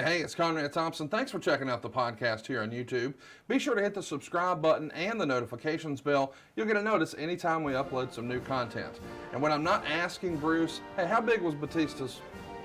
Hey, it's Conrad Thompson. Thanks for checking out the podcast here on YouTube. Be sure to hit the subscribe button and the notifications bell. You'll get a notice anytime we upload some new content. And when I'm not asking Bruce, hey, how big was Batista's?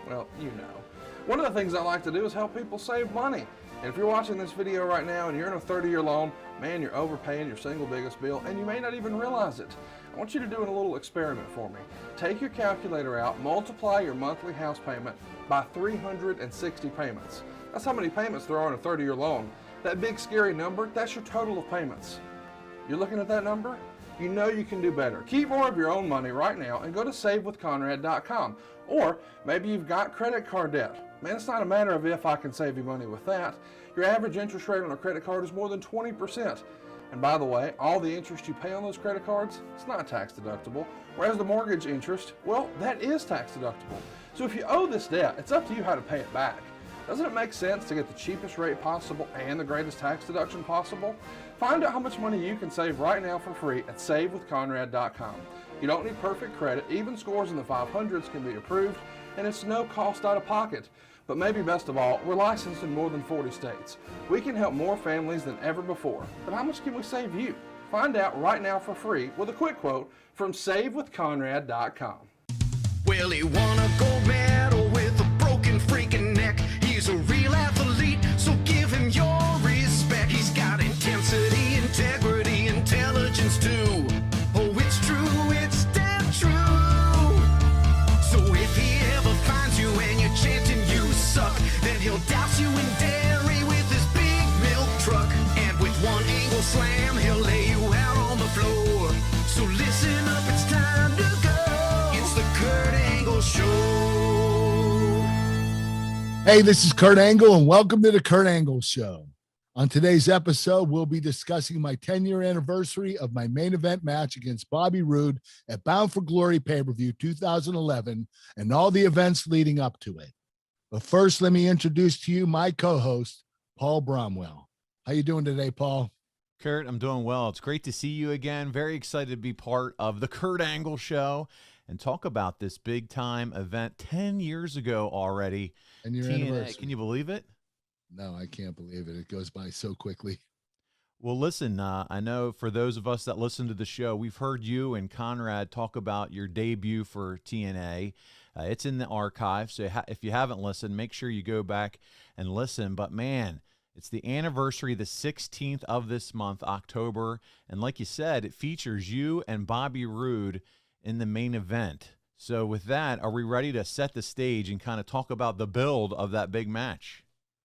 Well, you know. One of the things I like to do is help people save money. And if you're watching this video right now and you're in a 30-year loan, man, you're overpaying your single biggest bill and you may not even realize it. I want you to do a little experiment for me. Take your calculator out, multiply your monthly house payment by 360 payments. That's how many payments there are on a 30-year loan. That big scary number, that's your total of payments. You're looking at that number? You know you can do better. Keep more of your own money right now and go to savewithconrad.com. Or maybe you've got credit card debt. Man, it's not a matter of if I can save you money with that. Your average interest rate on a credit card is more than 20%. And by the way, all the interest you pay on those credit cards, it's not tax deductible. Whereas the mortgage interest, well, that is tax deductible. So if you owe this debt, it's up to you how to pay it back. Doesn't it make sense to get the cheapest rate possible and the greatest tax deduction possible? Find out how much money you can save right now for free at savewithconrad.com. You don't need perfect credit. Even scores in the 500s can be approved, and it's no cost out of pocket. But maybe best of all, we're licensed in more than 40 states. We can help more families than ever before. But how much can we save you? Find out right now for free with a quick quote from savewithconrad.com. Well, he won a gold medal with a broken freaking neck. He's a real athlete, so give him your respect. He's got intensity, integrity, intelligence too. Oh, it's true, it's damn true. So if he ever finds you and you're chanting you suck, then he'll douse you in dairy with his big milk truck. And with one angle slam, he'll lay you out on the floor. So listen up, it's time to go. It's the Kurt Angle Show. Hey, this is Kurt Angle, and welcome to the Kurt Angle Show. On today's episode, we'll be discussing my 10-year anniversary of my main event match against Bobby Roode at Bound for Glory pay-per-view 2011 and all the events leading up to it. But first, let me introduce to you my co-host, Paul Bromwell. How you doing today, Paul? Kurt, I'm doing well. It's great to see you again. Very excited to be part of the Kurt Angle Show and talk about this big-time event 10 years ago already. And your TNA. anniversary. Can you believe it? No, I can't believe it. It goes by so quickly. Well, listen, I know for those of us that listen to the show, we've heard you and Conrad talk about your debut for TNA. It's in the archive, so if you haven't listened, make sure you go back and listen. But, man, it's the anniversary, the 16th of this month, October. And like you said, it features you and Bobby Roode in the main event. So with that, are we ready to set the stage and kind of talk about the build of that big match?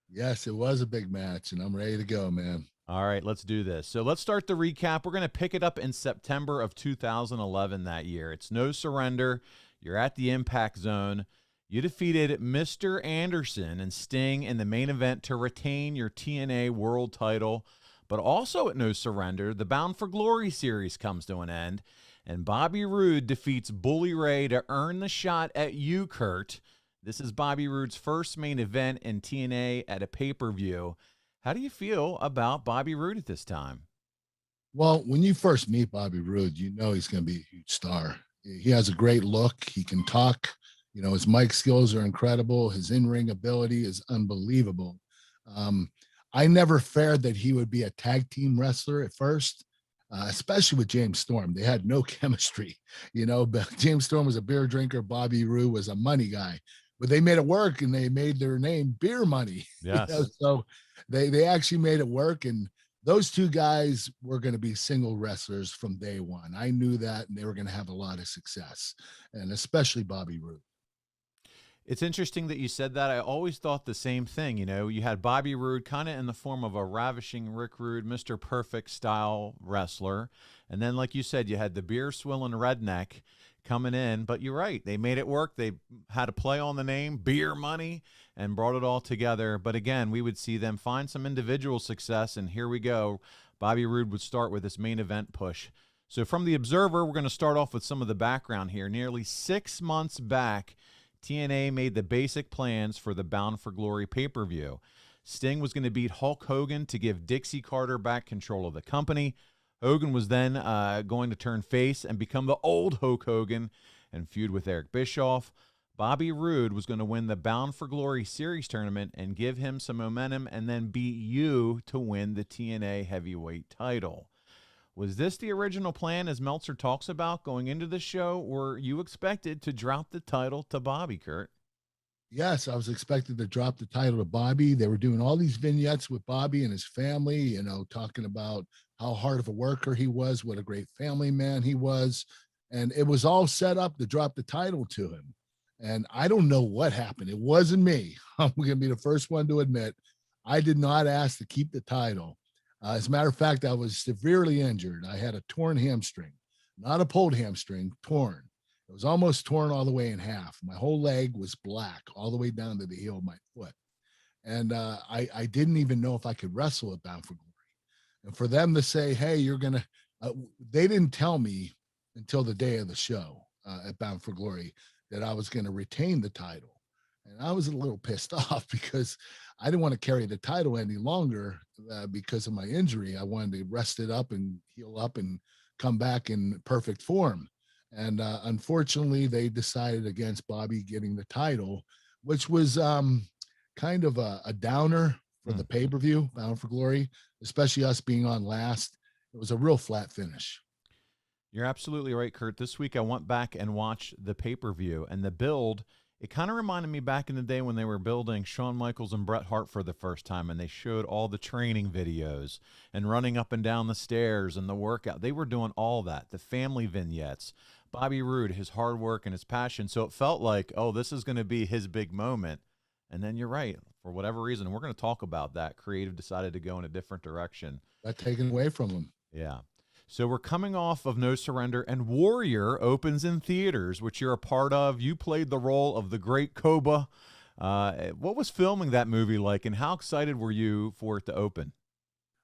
Yes, it was a big match, and I'm ready to go, man. All right, let's do this. So let's start the recap. We're going to pick it up in September of 2011 that year. It's no surrender. You're at the Impact Zone. You defeated Mr. Anderson and Sting in the main event to retain your TNA World title. But also at no surrender, the Bound for Glory series comes to an end, and Bobby Roode defeats Bully Ray to earn the shot at you, Kurt. This is Bobby Roode's first main event in TNA at a pay-per-view. How do you feel about Bobby Roode at this time? Well, when you first meet Bobby Roode, you know he's going to be a huge star. He has a great look. He can talk. You know, his mic skills are incredible. His in-ring ability is unbelievable. I never feared that he would be a tag team wrestler at first, especially with James Storm. They had no chemistry. You know, James Storm was a beer drinker. Bobby Roode was a money guy. But they made it work, and they made their name Beer Money. Yes. You know? So they actually made it work, and those two guys were going to be single wrestlers from day one. I knew that, and they were going to have a lot of success, and especially Bobby Roode. It's interesting that you said that. I always thought the same thing. You know, you had Bobby Roode kind of in the form of a ravishing Rick Rude, Mr. Perfect style wrestler. And then, like you said, you had the beer swilling redneck coming in. But you're right. They made it work. They had a play on the name, Beer Money, and brought it all together. But again, we would see them find some individual success. And here we go. Bobby Roode would start with this main event push. So from the Observer, we're going to start off with some of the background here. Nearly 6 months back, TNA made the basic plans for the Bound for Glory pay-per-view. Sting was going to beat Hulk Hogan to give Dixie Carter back control of the company. Hogan was then going to turn face and become the old Hulk Hogan and feud with Eric Bischoff. Bobby Roode was going to win the Bound for Glory Series tournament and give him some momentum and then beat you to win the TNA heavyweight title. Was this the original plan, as Meltzer talks about going into the show? Were you expected to drop the title to Bobby, Kurt? Yes, I was expected to drop the title to Bobby. They were doing all these vignettes with Bobby and his family, you know, talking about how hard of a worker he was, what a great family man he was. And it was all set up to drop the title to him. And I don't know what happened. It wasn't me. I'm going to be the first one to admit I did not ask to keep the title. As a matter of fact, I was severely injured. I had a torn hamstring, not a pulled hamstring, torn. It was almost torn all the way in half. My whole leg was black all the way down to the heel of my foot. And I didn't even know if I could wrestle at Bound for Glory. And for them to say, hey, you're going to, they didn't tell me until the day of the show at Bound for Glory that I was going to retain the title. And I was a little pissed off because I didn't want to carry the title any longer because of my injury. I wanted to rest it up and heal up and come back in perfect form. And unfortunately, they decided against Bobby getting the title, which was kind of a downer for the pay-per-view, Bound for Glory, especially us being on last. It was a real flat finish. You're absolutely right, Kurt. This week I went back and watched the pay-per-view, and the build, it kind of reminded me back in the day when they were building Shawn Michaels and Bret Hart for the first time, and they showed all the training videos and running up and down the stairs and the workout. They were doing all that, the family vignettes, Bobby Roode, his hard work and his passion. So it felt like, oh, this is going to be his big moment. And then you're right. For whatever reason, we're going to talk about that, creative decided to go in a different direction. Got taken away from him. Yeah. So we're coming off of No Surrender, and Warrior opens in theaters, which you're a part of. You played the role of the Great Koba. What was filming that movie like, and how excited were you for it to open?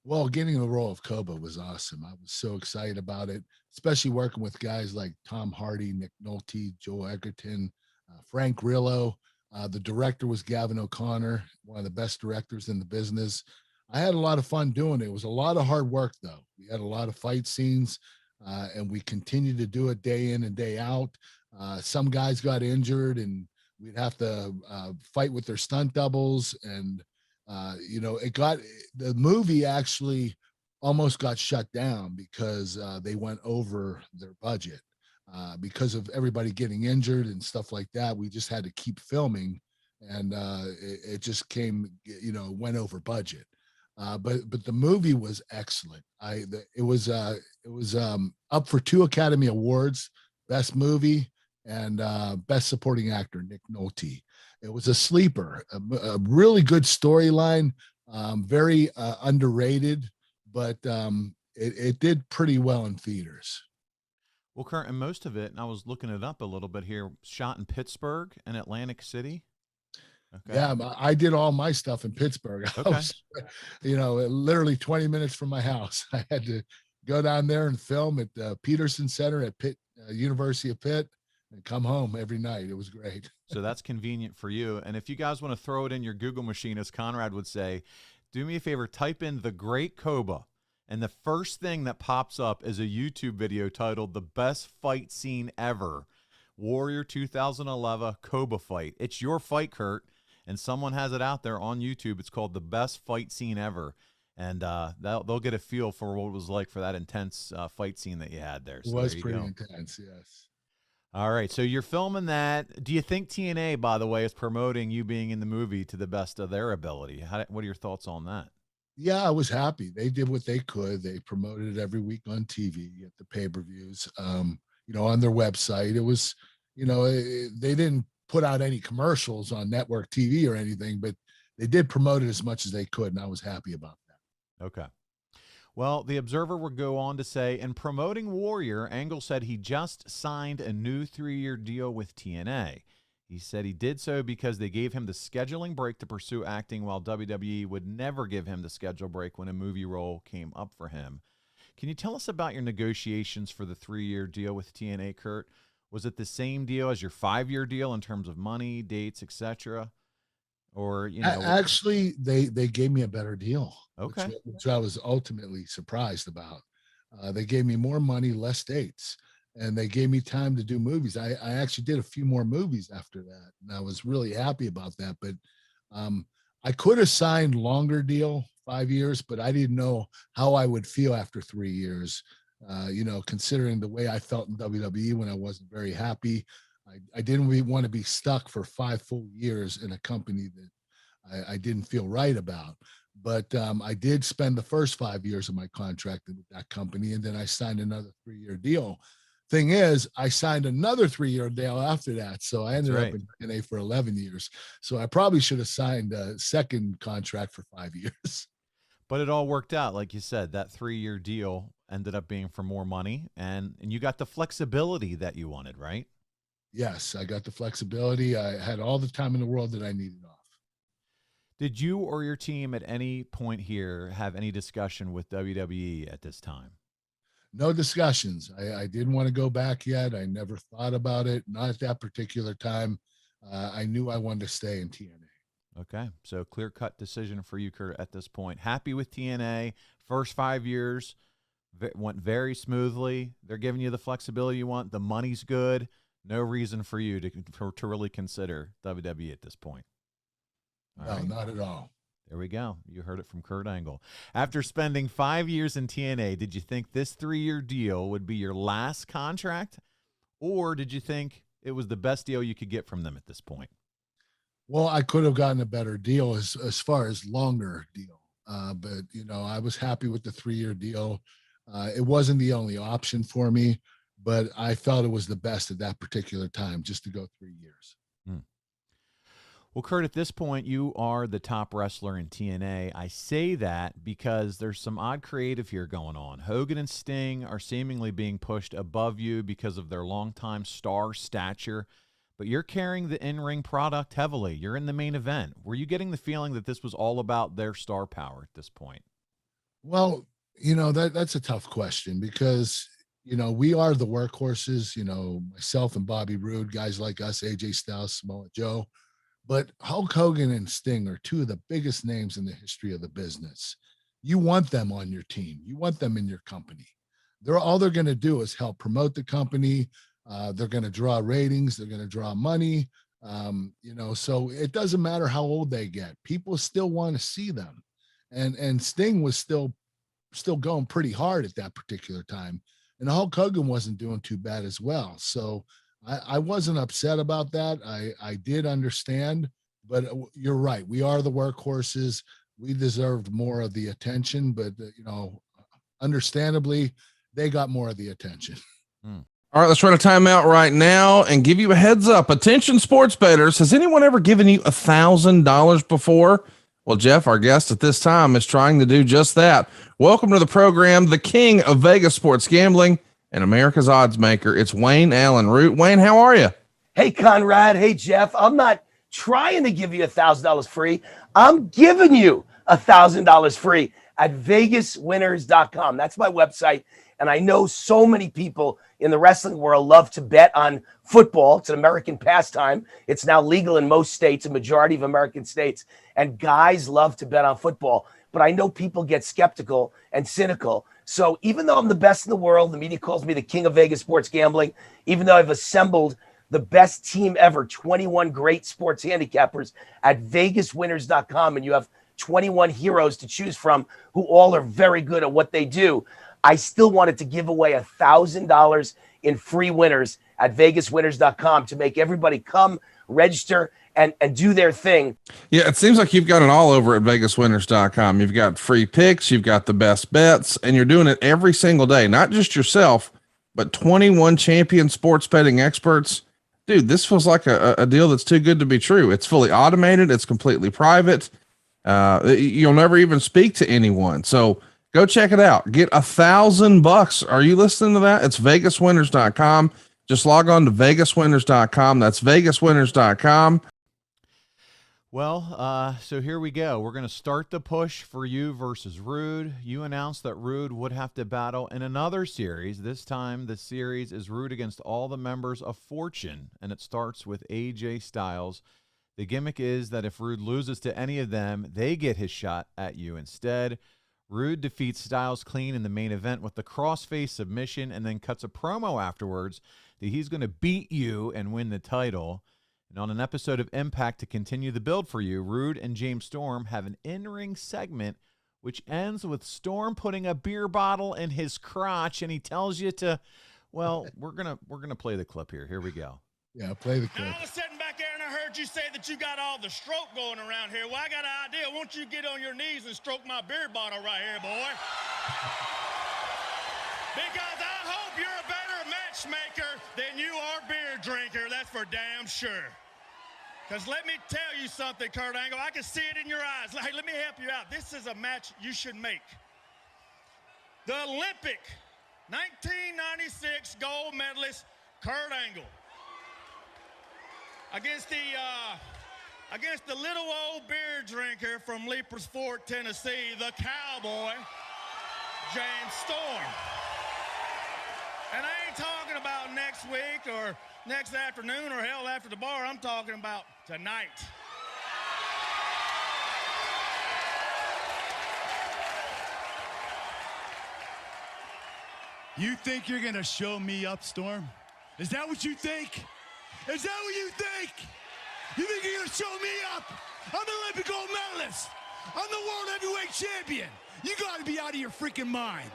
Well, getting the role of Koba was awesome. I was so excited about it, especially working with guys like Tom Hardy, Nick Nolte, Joe Egerton, Frank Grillo. The director was Gavin O'Connor, one of the best directors in the business. I had a lot of fun doing it. It was a lot of hard work, though. We had a lot of fight scenes, and we continued to do it day in and day out. Some guys got injured, and we'd have to fight with their stunt doubles. And, you know, the movie actually almost got shut down because they went over their budget because of everybody getting injured and stuff like that. We just had to keep filming, and it just went over budget. But the movie was excellent. It was up for 2 Academy Awards, Best Movie and Best Supporting Actor, Nick Nolte. It was a sleeper, a really good storyline, very underrated, but it did pretty well in theaters. Well, Kurt, and most of it, and I was looking it up a little bit here, shot in Pittsburgh and Atlantic City. Okay. Yeah, I did all my stuff in Pittsburgh. Okay. I was, literally 20 minutes from my house. I had to go down there and film at the Peterson Center at Pitt, University of Pitt, and come home every night. It was great. So that's convenient for you. And if you guys want to throw it in your Google machine, as Conrad would say, do me a favor, type in The Great Koba. And the first thing that pops up is a YouTube video titled The Best Fight Scene Ever, Warrior 2011 Koba Fight. It's your fight, Kurt. And someone has it out there on YouTube. It's called The Best Fight Scene Ever. And they'll get a feel for what it was like for that intense fight scene that you had there. So it was pretty intense, yes. All right, so you're filming that. Do you think TNA, by the way, is promoting you being in the movie to the best of their ability? What are your thoughts on that? Yeah, I was happy. They did what they could. They promoted it every week on TV at the pay-per-views, on their website. It was, they didn't put out any commercials on network TV or anything, but they did promote it as much as they could, and I was happy about that. Okay. Well, the Observer would go on to say, in promoting Warrior, Angle said he just signed a new 3-year deal with TNA. He said he did so because they gave him the scheduling break to pursue acting, while WWE would never give him the schedule break when a movie role came up for him. Can you tell us about your negotiations for the 3-year deal with TNA, Kurt? Was it the same deal as your 5-year deal in terms of money, dates, etc.? Or, actually, they gave me a better deal. Okay. Which I was ultimately surprised about. They gave me more money, less dates. and they gave me time to do movies. I actually did a few more movies after that, and I was really happy about that. But I could have signed longer deal, 5 years, but I didn't know how I would feel after 3 years. Considering the way I felt in WWE when I wasn't very happy, I didn't really want to be stuck for 5 full years in a company that I didn't feel right about. But I did spend the first 5 years of my contract with that company, and then I signed another 3-year deal. Thing is, I signed another 3-year deal after that, so I ended up in TNA for 11 years. So I probably should have signed a second contract for 5 years. But it all worked out, like you said. That 3-year deal ended up being for more money, and you got the flexibility that you wanted, right? Yes, I got the flexibility. I had all the time in the world that I needed off. Did you or your team at any point here have any discussion with WWE at this time? No discussions. I didn't want to go back yet. I never thought about it. Not at that particular time. I knew I wanted to stay in TNA. Okay, so clear-cut decision for you, Kurt, at this point. Happy with TNA. First 5 years went very smoothly. They're giving you the flexibility you want. The money's good. No reason for you to really consider WWE at this point. All right. Not at all. There we go. You heard it from Kurt Angle. After spending 5 years in TNA, did you think this 3-year deal would be your last contract, or did you think it was the best deal you could get from them at this point? Well, I could have gotten a better deal as far as longer deal. But, I was happy with the 3-year deal. It wasn't the only option for me, but I felt it was the best at that particular time, just to go 3 years. Well, Kurt, at this point, you are the top wrestler in TNA. I say that because there's some odd creative here going on. Hogan and Sting are seemingly being pushed above you because of their longtime star stature, but you're carrying the in-ring product heavily. You're in the main event. Were you getting the feeling that this was all about their star power at this point? Well, that's a tough question because, we are the workhorses, myself and Bobby Roode, guys like us, AJ Styles, Samoa Joe. But Hulk Hogan and Sting are two of the biggest names in the history of the business. You want them on your team. You want them in your company. All they're going to do is help promote the company. They're going to draw ratings. They're going to draw money. So it doesn't matter how old they get. People still want to see them. And Sting was still going pretty hard at that particular time. And Hulk Hogan wasn't doing too bad as well. So I wasn't upset about that. I did understand, but you're right. We are the workhorses. We deserved more of the attention, but understandably, they got more of the attention. All right, let's run a timeout right now and give you a heads up. Attention, sports bettors. Has anyone ever given you $1,000 before? Well, Jeff, our guest at this time, is trying to do just that. Welcome to the program, the king of Vegas sports gambling and America's odds maker. It's Wayne Allen Root. Wayne, how are you? Hey, Conrad. Hey, Jeff. I'm not trying to give you $1,000 free. I'm giving you $1,000 free at vegaswinners.com. That's my website. And I know so many people in the wrestling world love to bet on football. It's an American pastime. It's now legal in most states, a majority of American states. And guys love to bet on football. But I know people get skeptical and cynical. So even though I'm the best in the world, the media calls me the king of Vegas sports gambling, even though I've assembled the best team ever, 21 great sports handicappers at vegaswinners.com, and you have 21 heroes to choose from who all are very good at what they do, I still wanted to give away $1,000 in free winners at vegaswinners.com to make everybody come, register, and do their thing. Yeah, it seems like you've got it all over at vegaswinners.com. You've got free picks, you've got the best bets, and you're doing it every single day. Not just yourself, but 21 champion sports betting experts. Dude, this feels like a deal that's too good to be true. It's fully automated. It's completely private. You'll never even speak to anyone. So go check it out. Get $1,000. Are you listening to that? It's vegaswinners.com. Just log on to vegaswinners.com. That's vegaswinners.com. Well, so here we go. We're going to start the push for you versus Roode. You announced that Roode would have to battle in another series. This time, the series is Roode against all the members of Fortune, and it starts with AJ Styles. The gimmick is that if Roode loses to any of them, they get his shot at you instead. Roode defeats Styles clean in the main event with the crossface submission and then cuts a promo afterwards that he's going to beat you and win the title. And on an episode of Impact to continue the build for you, Roode and James Storm have an in-ring segment which ends with Storm putting a beer bottle in his crotch, and he tells you to, well, we're gonna play the clip here. Here we go. Yeah, play the clip. Now, I was sitting back there and I heard you say that you got all the stroke going around here. Well, I got an idea. Why don't you get on your knees and stroke my beer bottle right here, boy? Because I hope you're a better matchmaker than you are beer drinker. That's for damn sure. Because let me tell you something, Kurt Angle. I can see it in your eyes. Hey, let me help you out. This is a match you should make. The Olympic 1996 gold medalist, Kurt Angle, against the little old beer drinker from Leapers Fort, Tennessee, the Cowboy, James Storm. And I ain't talking about next week or next afternoon or hell after the bar. I'm talking about tonight. You think you're gonna show me up, Storm? Is that what you think? Is that what you think? You think you're gonna show me up? I'm the Olympic gold medalist. I'm the World Heavyweight Champion. You gotta be out of your freaking mind.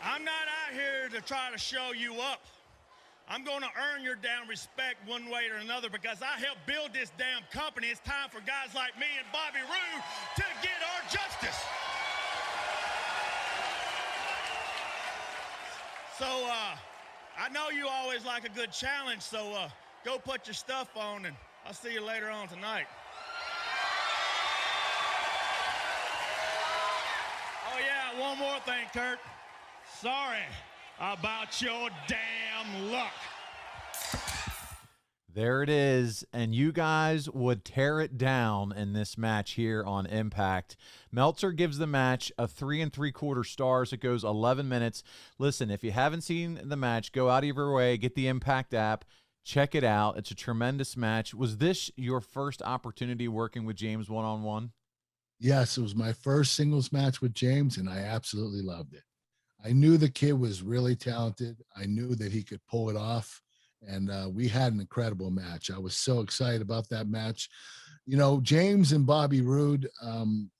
I'm not out here to try to show you up. I'm going to earn your damn respect one way or another because I helped build this damn company. It's time for guys like me and Bobby Roode to get our justice. So, I know you always like a good challenge, so go put your stuff on, and I'll see you later on tonight. Oh, yeah, one more thing, Kurt. Sorry about your damn luck. There it is, and you guys would tear it down in this match here on Impact. Meltzer gives the match a 3 3/4 stars. It goes 11 minutes. Listen, if you haven't seen the match, go out of your way, get the Impact app, check it out. It's a tremendous match. Was this your first opportunity working with James one-on-one? Yes, it was my first singles match with James, and I absolutely loved it. I knew the kid was really talented. I knew that he could pull it off, and we had an incredible match. I was so excited about that match. You know, James and Bobby Roode,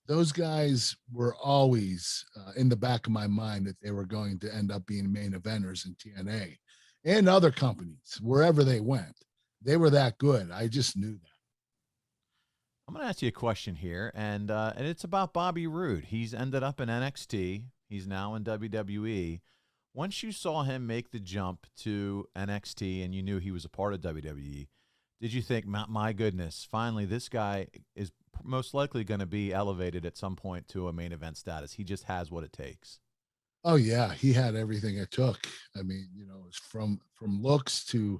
those guys were always in the back of my mind that they were going to end up being main eventers in TNA and other companies, wherever they went. They were that good. I just knew that. I'm going to ask you a question here, and it's about Bobby Roode. He's ended up in NXT. He's now in WWE. Once you saw him make the jump to NXT and you knew he was a part of WWE, did you think, my goodness, finally this guy is most likely going to be elevated at some point to a main event status? He just has what it takes. Oh yeah, he had everything it took. I mean, you know, it's from looks to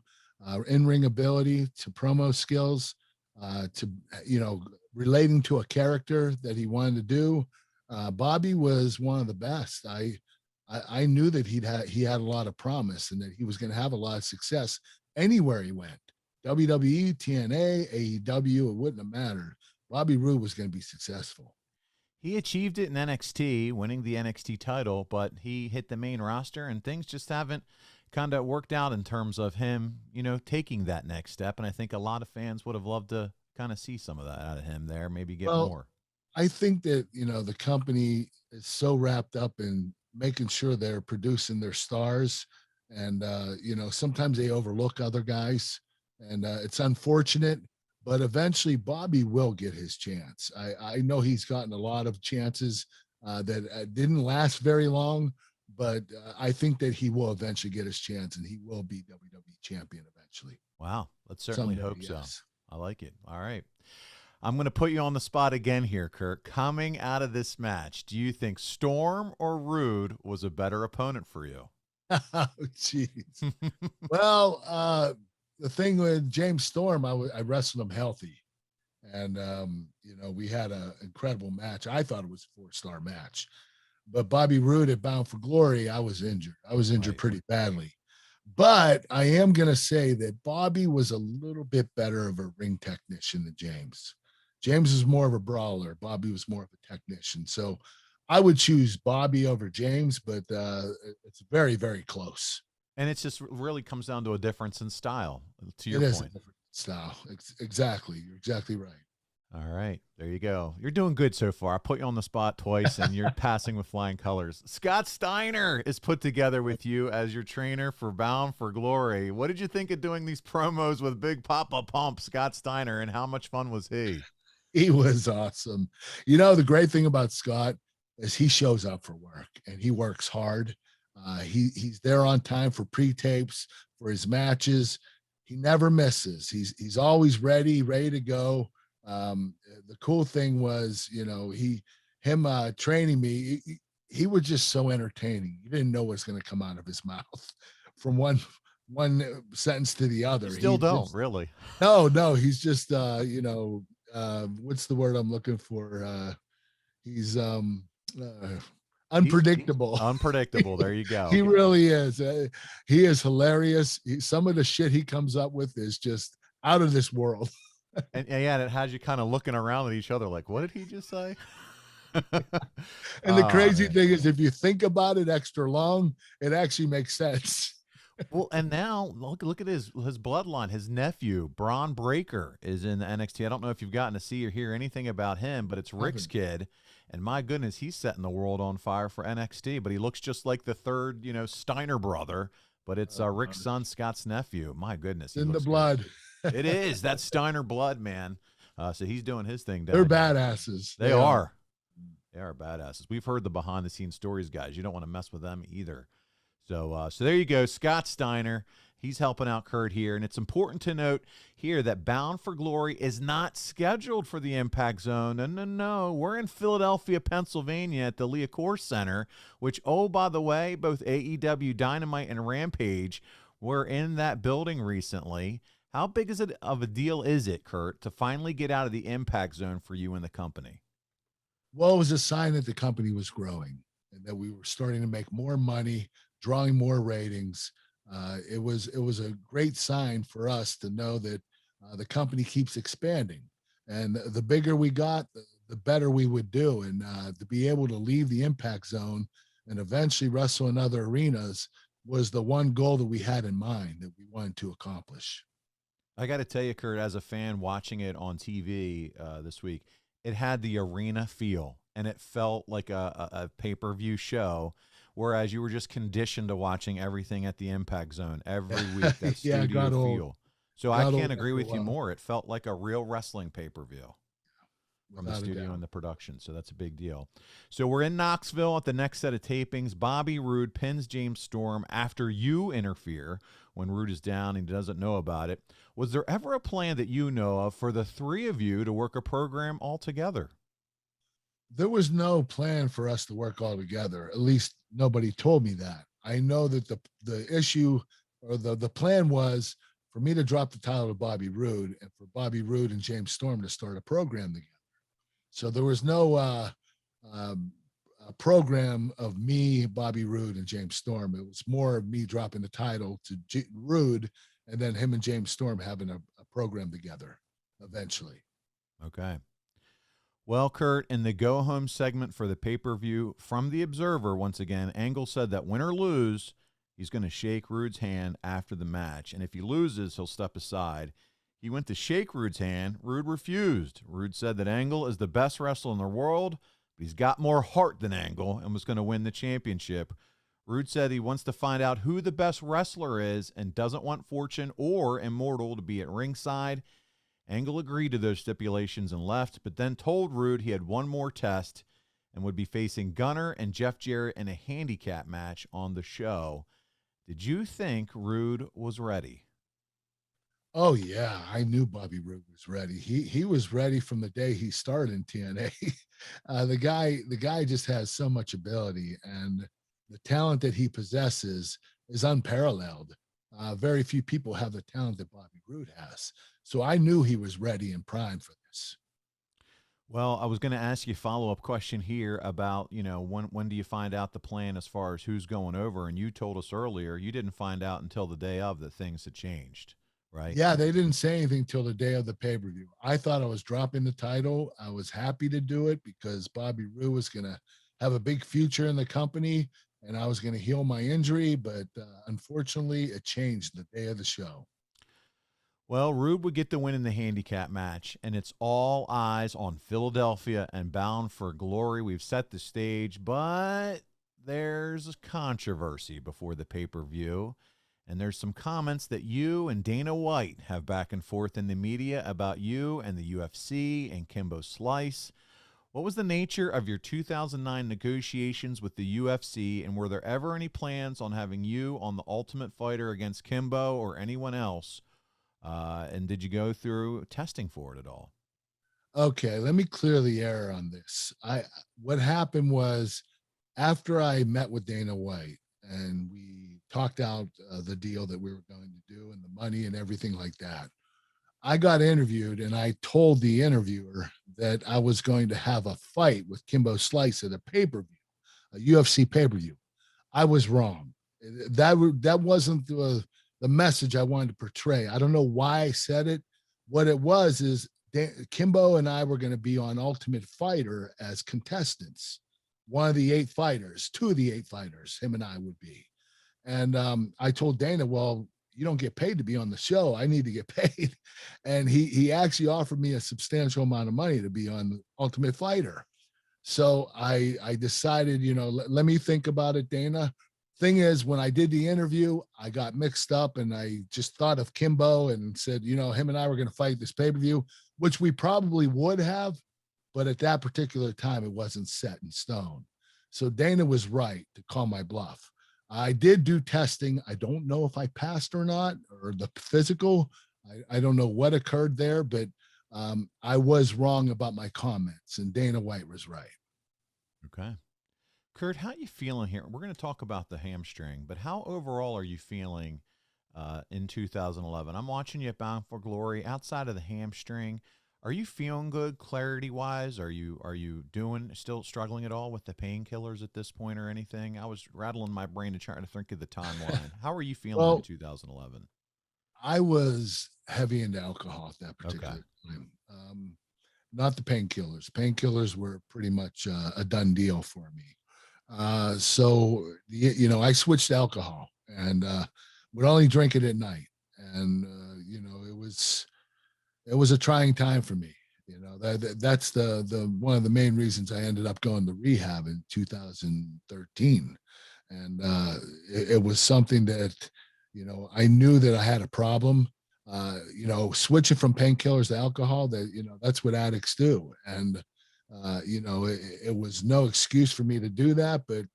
in-ring ability to promo skills to, you know, relating to a character that he wanted to do. Bobby was one of the best. I knew that he had a lot of promise and that he was going to have a lot of success anywhere he went. WWE, TNA, AEW, it wouldn't have mattered. Bobby Roode was going to be successful. He achieved it in NXT, winning the NXT title, but he hit the main roster and things just haven't kind of worked out in terms of him, you know, taking that next step. And I think a lot of fans would have loved to kind of see some of that out of him there, maybe get more. I think that, you know, the company is so wrapped up in making sure they're producing their stars. And, you know, sometimes they overlook other guys. And it's unfortunate, but eventually Bobby will get his chance. I know he's gotten a lot of chances that didn't last very long, but I think that he will eventually get his chance and he will be WWE champion eventually. Wow. Let's certainly hope so. Yes. I like it. All right. I'm going to put you on the spot again here, Kurt. Coming out of this match, do you think Storm or Roode was a better opponent for you? Oh, jeez. Well, the thing with James Storm, I wrestled him healthy. And, you know, we had an incredible match. I thought it was a 4-star match. But Bobby Roode at Bound for Glory, I was injured. I was injured Right. pretty badly. But I am going to say that Bobby was a little bit better of a ring technician than James. James is more of a brawler. Bobby was more of a technician. So I would choose Bobby over James, but it's very, very close. And it's just really comes down to a difference in style, to your It is point. a different style. Exactly. You're exactly right. All right, there you go. You're doing good so far. I put you on the spot twice, and you're passing with flying colors. Scott Steiner is put together with you as your trainer for Bound for Glory. What did you think of doing these promos with Big Papa Pump, Scott Steiner, and how much fun was he? He was awesome. You know, the great thing about Scott is he shows up for work and he works hard. He's there on time for pre-tapes, for his matches. He never misses. He's always ready to go. The cool thing was, you know, him training me, he was just so entertaining. You didn't know what's going to come out of his mouth from one sentence to the other. You still He don't just, really. no, he's just you know, what's the word I'm looking for? He's unpredictable. Unpredictable. There you go. He really is. He is hilarious. Some of the shit he comes up with is just out of this world. And yeah, it has you kind of looking around at each other like, what did he just say? And the crazy thing is, if you think about it extra long, it actually makes sense. Well, and now look at his bloodline. His nephew, Braun Breaker, is in the NXT. I don't know if you've gotten to see or hear anything about him, but it's Rick's kid. And my goodness, he's setting the world on fire for NXT. But he looks just like the third, you know, Steiner brother. But it's Rick's son, Scott's nephew. My goodness. In the blood. It is. That's Steiner blood, man. So he's doing his thing down They're here. badasses. They are. They are badasses. We've heard the behind-the-scenes stories, guys. You don't want to mess with them either. So there you go, Scott Steiner. He's helping out Kurt here. And it's important to note here that Bound for Glory is not scheduled for the Impact Zone. No. We're in Philadelphia, Pennsylvania at the Liacouras Center, which, oh, by the way, both AEW Dynamite and Rampage were in that building recently. How big of a deal is it, Kurt, to finally get out of the Impact Zone for you and the company? Well, it was a sign that the company was growing and that we were starting to make more money, drawing more ratings. It was a great sign for us to know that the company keeps expanding, and the bigger we got, the better we would do. And to be able to leave the Impact Zone and eventually wrestle in other arenas was the one goal that we had in mind that we wanted to accomplish. I got to tell you, Kurt, as a fan watching it on TV this week, it had the arena feel, and it felt like a pay-per-view show, whereas you were just conditioned to watching everything at the Impact Zone every week, that studio feel. So I can't agree with you more. It felt like a real wrestling pay-per-view from the studio and the production, so that's a big deal. So we're in Knoxville at the next set of tapings. Bobby Roode pins James Storm after you interfere when Roode is down and he doesn't know about it. Was there ever a plan that you know of for the three of you to work a program all together? There was no plan for us to work all together. At least nobody told me that. I know that the issue or the plan was for me to drop the title to Bobby Roode and for Bobby Roode and James Storm to start a program together. So there was no a program of me, Bobby Roode, and James Storm. It was more of me dropping the title to Roode and then him and James Storm having a program together eventually. Okay. Well, Kurt, in the go-home segment for the pay-per-view from The Observer, once again, Angle said that win or lose, he's going to shake Roode's hand after the match. And if he loses, he'll step aside. He went to shake Roode's hand. Roode refused. Roode said that Angle is the best wrestler in the world, but he's got more heart than Angle and was going to win the championship. Roode said he wants to find out who the best wrestler is and doesn't want Fortune or Immortal to be at ringside. Angle agreed to those stipulations and left, but then told Roode he had one more test and would be facing Gunner and Jeff Jarrett in a handicap match on the show. Did you think Roode was ready? Oh yeah, I knew Bobby Roode was ready. He was ready from the day he started in TNA. The guy just has so much ability, and the talent that he possesses is unparalleled. Very few people have the talent that Bobby Roode has. So I knew he was ready and primed for this. Well, I was going to ask you a follow-up question here about, when do you find out the plan as far as who's going over? And you told us earlier you didn't find out until the day of that things had changed, right? Yeah, they didn't say anything till the day of the pay-per-view. I thought I was dropping the title. I was happy to do it because Bobby Roode was going to have a big future in the company and I was going to heal my injury, but unfortunately it changed the day of the show. Well, Rube would get the win in the handicap match, and it's all eyes on Philadelphia and Bound for Glory. We've set the stage, but there's a controversy before the pay-per-view, and there's some comments that you and Dana White have back and forth in the media about you and the UFC and Kimbo Slice. What was the nature of your 2009 negotiations with the UFC, and were there ever any plans on having you on the Ultimate Fighter against Kimbo or anyone else? And did you go through testing for it at all? Okay, let me clear the air on this. What happened was after I met with Dana White and we talked out the deal that we were going to do and the money and everything like that, I got interviewed and I told the interviewer that I was going to have a fight with Kimbo Slice at a pay-per-view, a UFC pay-per-view. I was wrong. That wasn't the message I wanted to portray. I don't know why I said it. What it was is Kimbo and I were going to be on Ultimate Fighter as contestants. One of the 8 fighters, 2 of the 8 fighters, him and I would be. And I told Dana, well, you don't get paid to be on the show. I need to get paid. And he actually offered me a substantial amount of money to be on Ultimate Fighter. So I decided, let me think about it, Dana. Thing is, when I did the interview, I got mixed up and I just thought of Kimbo and said, him and I were going to fight this pay-per-view, which we probably would have, but at that particular time, it wasn't set in stone. So Dana was right to call my bluff. I did do testing. I don't know if I passed or not, or the physical. I don't know what occurred there, but I was wrong about my comments and Dana White was right. Okay. Kurt, how are you feeling here? We're going to talk about the hamstring, but how overall are you feeling in 2011? I'm watching you at Bound for Glory. Outside of the hamstring, are you feeling good clarity-wise? Are you still struggling at all with the painkillers at this point or anything? I was rattling my brain to try to think of the timeline. How are you feeling in 2011? I was heavy into alcohol at that particular time. Not the painkillers. Painkillers were pretty much a done deal for me. So I switched to alcohol and would only drink it at night. And it was a trying time for me. That's the one of the main reasons I ended up going to rehab in 2013. And it was something that, I knew that I had a problem. Switching from painkillers to alcohol, that's what addicts do. And it was no excuse for me to do that, but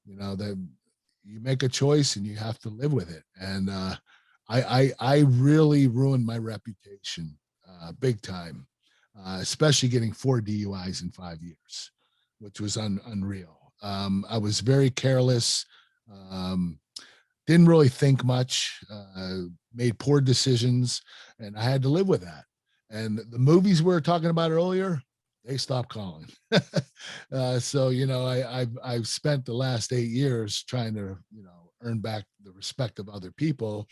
that you make a choice and you have to live with it. And I really ruined my reputation big time, especially getting 4 DUIs in 5 years, which was unreal. I was very careless, didn't really think much, made poor decisions, and I had to live with that. And the movies we were talking about earlier, they stopped calling. So, I've spent the last 8 years trying to, earn back the respect of other people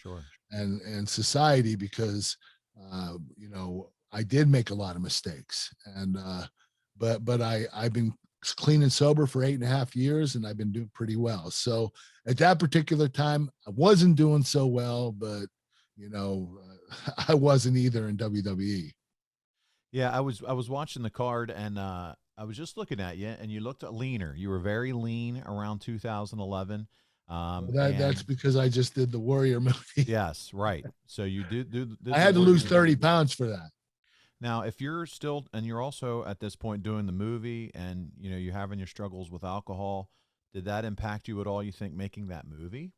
and society because, I did make a lot of mistakes and, but I've been clean and sober for 8.5 years and I've been doing pretty well. So at that particular time, I wasn't doing so well, but, I wasn't either in WWE. Yeah, I was watching the card and I was just looking at you and you looked leaner. You were very lean around 2011. That's because I just did the Warrior movie. Yes, right. So you did I had to lose 30 pounds for that. Now, if you're still, and you're also at this point doing the movie and, you're having your struggles with alcohol, did that impact you at all, you think, making that movie?